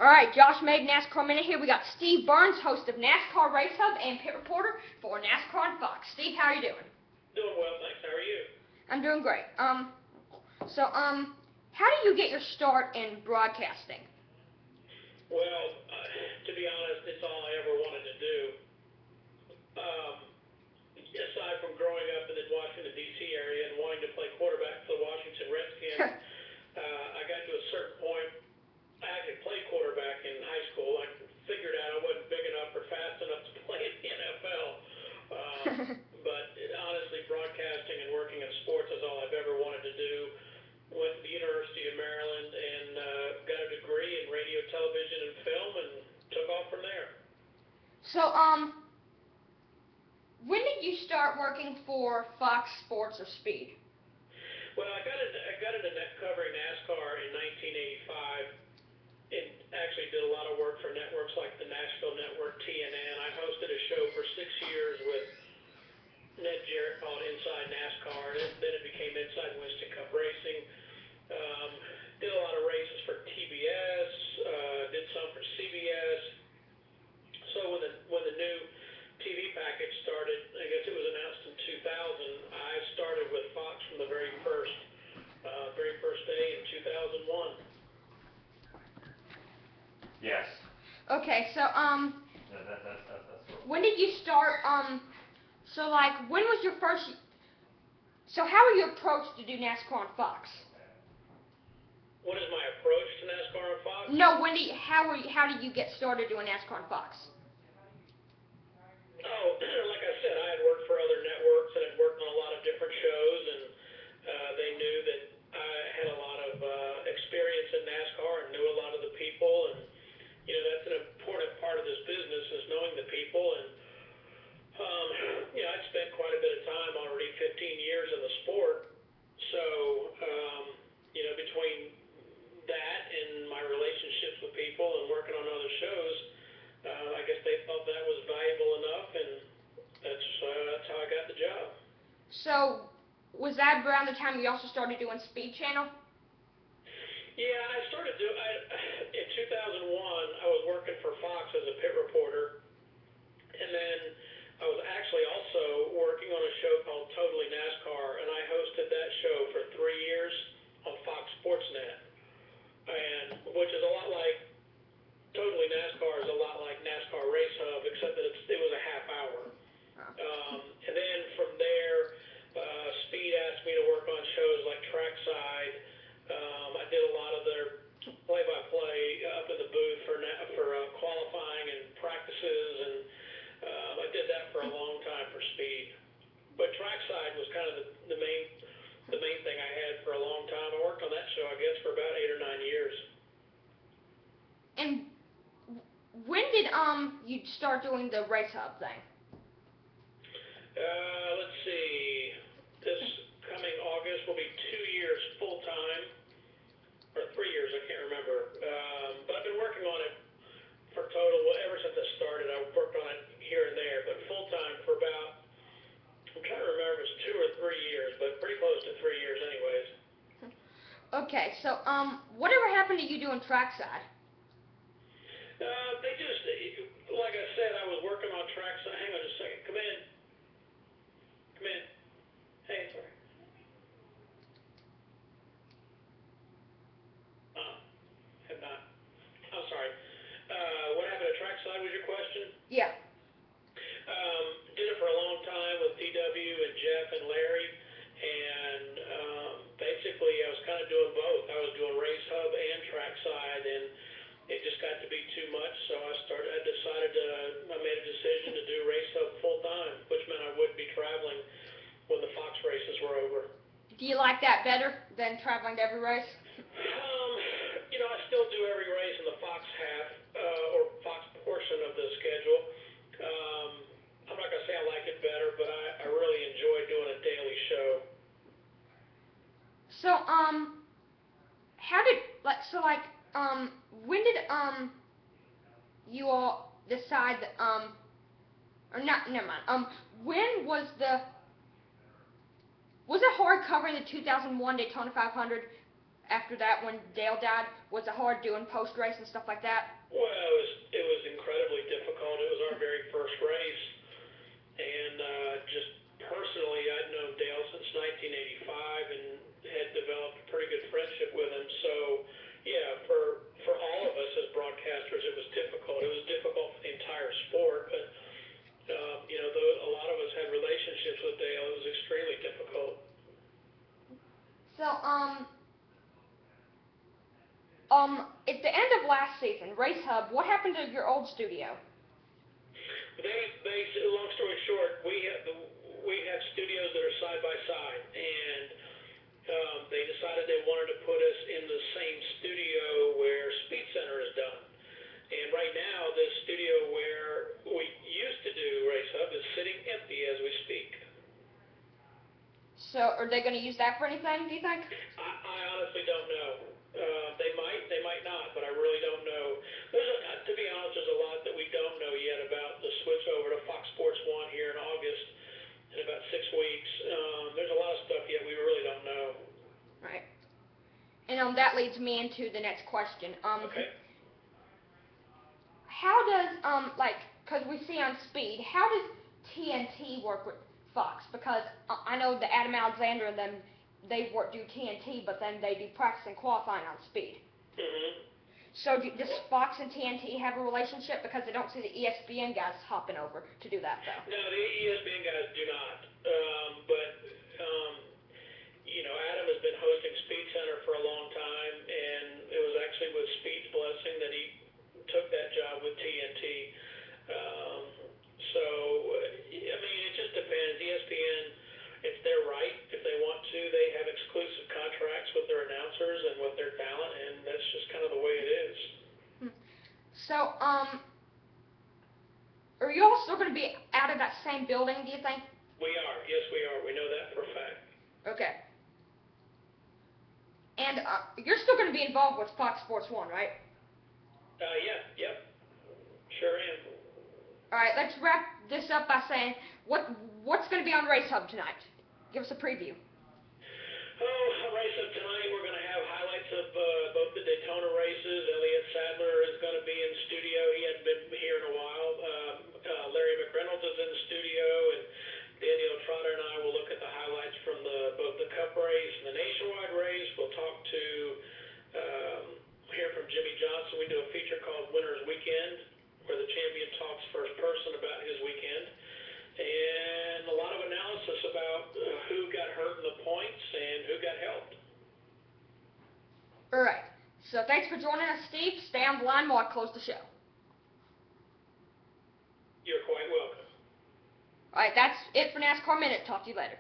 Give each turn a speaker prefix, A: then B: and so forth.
A: Alright, Josh made NASCAR Minute here. We got Steve Byrnes, host of NASCAR Race Hub and pit reporter for NASCAR on Fox. Steve, how are you doing?
B: Doing well, thanks. How are you?
A: I'm doing great. How do you get your start in broadcasting?
B: Well, to be honest, it's all I ever wanted to do. Aside from growing up in the Washington, D.C. area and wanting to play quarterback for the Washington Redskins, I got to a certain point. I actually played quarterback in high school. I figured out I wasn't big enough or fast enough to play in the NFL. But honestly, broadcasting and working in sports is all I've ever wanted to do. Went to the University of Maryland and got a degree in radio, television, and film, and took off from there.
A: So, when did you start working for Fox Sports or Speed?
B: Well, I got into covering NASCAR in 1985. And actually did a lot of work for networks like the Nashville Network, TNN. I hosted a show for 6 years with Ned Jarrett called Inside NASCAR, and then it became Inside Winston Cup Racing. Did a lot of races for TBS, did some for CBS. So when the new TV package started, I guess it was announced in 2000, I started with Fox from the very first day in 2001.
C: Yes.
A: Okay, so,
C: That's
A: when did you start, when was your first, so how were you approached to do NASCAR on Fox?
B: What is my approach to NASCAR on Fox?
A: No, how did you get started doing NASCAR on Fox?
B: Oh, like I said, I had worked for other networks and had worked on a lot of different shows, and they knew that I had a lot of experience in NASCAR and knew a lot of the people, and that's an important part of this business is knowing the people. And I'd spent quite a bit of time already, 15 years in the sport. So between that and my relationships with people and working on other shows, I guess they thought that was valuable enough, and that's how I got the job.
A: So was that around the time you also started doing Speed Channel?
B: Yeah, I started in 2001. I was working for Fox as a pit reporter, and then I was actually also working on a show called Totally NASCAR, and I hosted that show for 3 years on Fox Sports Net, and which is a lot like Totally NASCAR is a lot like NASCAR Race Hub, except that it was a half hour. And then from there, Speed asked me to work on shows like Trackside. I did a lot of their play-by-play up in the booth for qualifying and practices, and I did that for a long time for Speed. But Trackside was kind of the main thing I had for a long time. I worked on that show, I guess, for about 8 or 9 years.
A: And when did you start doing the Race Hub thing?
B: Let's see. This coming August will be 2 years full time, or 3 years, I can't remember. But I've been working on it for total, ever since I started. I've worked on it here and there, but full time for about, I'm trying to remember if it's 2 or 3 years, but pretty close to 3 years anyways.
A: Okay, so whatever happened to you doing Trackside?
B: They just, like I said, I was working on Trackside. Hang on just a second. Come in. Come in. Hey, sorry. Have not. I'm sorry. What happened to Trackside was your question?
A: Yeah.
B: Did it for a long time with DW and Jeff and Larry, and basically I was kind of doing both. I was doing Race Hub and Trackside, and it just got to be too much, so I made a decision to do Race Hub full time, which meant I wouldn't be traveling when the Fox races were over.
A: Do you like that better than traveling to every race?
B: I still do every race in the Fox half, or Fox portion of the schedule. I'm not going to say I like it better, but I really enjoy doing a daily show.
A: So, when did, you all decide that, never mind, when was it hard covering the 2001 Daytona 500 after that when Dale died? Was it hard doing post-race and stuff like that?
B: Well, it was incredibly difficult. It was our very first race, and just personally, I'd known Dale since 1985 and had developed a pretty good friendship with him. So, yeah, for all of us as broadcasters, it was difficult. It was difficult for the entire sport, but though a lot of us had relationships with Dale, it was extremely difficult.
A: So, at the end of last season, Race Hub, what happened to your old studio?
B: Long story short, we have studios that are side by side, and they decided they wanted to put us in the same studio where Speed Center is done. And right now, this studio where we used to do Race Hub is sitting empty as we speak.
A: So, are they going to use that for anything, do you think?
B: I honestly don't know. They might not, but I really don't know. To be honest, there's a lot that we don't know yet about the switch over to Fox Sports 1 here in August, in about 6 weeks. There's a lot of stuff yet we really don't know.
A: Right. And that leads me into the next question.
B: Okay.
A: How does, because we see on Speed, how does TNT work with Fox? Because I know the Adam Alexander and them, they do TNT, but then they do practice and qualifying on Speed.
B: Mm-hmm.
A: So does Fox and TNT have a relationship? Because I don't see the ESPN guys hopping over to do that, though.
B: No, the ESPN guys do not. Adam has been hosting Speed Center for a long time, and it was actually with Speed's blessing that he took that job with TNT. It just depends. ESPN, it's their right. If they want to, they have exclusive contracts with their announcers and with their talent, and that's just kind of the way it is.
A: So, are you all still going to be out of that same building, do you think?
B: We are. Yes, we are. We know that for a fact.
A: Okay. And you're still going to be involved with Fox Sports 1, right?
B: Yep. Sure am.
A: All right, let's wrap this up by saying what's going to be on Race Hub tonight. Give us a preview.
B: Race Hub tonight, we're going to have highlights of both the Daytona races. Elliott Sadler is going to be in studio. He hadn't been here in a while. Larry McReynolds is in the studio, and Daniel Trotter and I will look at the highlights from both the Cup race and the Nationwide race. We'll talk to hear from Jimmy Johnson. We do a feature called Winner's Weekend, where the champion talks first person about his weekend. And a lot of analysis about who got hurt in the points and who got helped.
A: All right. So thanks for joining us, Steve. Stay on the line while I close the show.
B: You're quite welcome.
A: All right, that's it for NASCAR Minute. Talk to you later.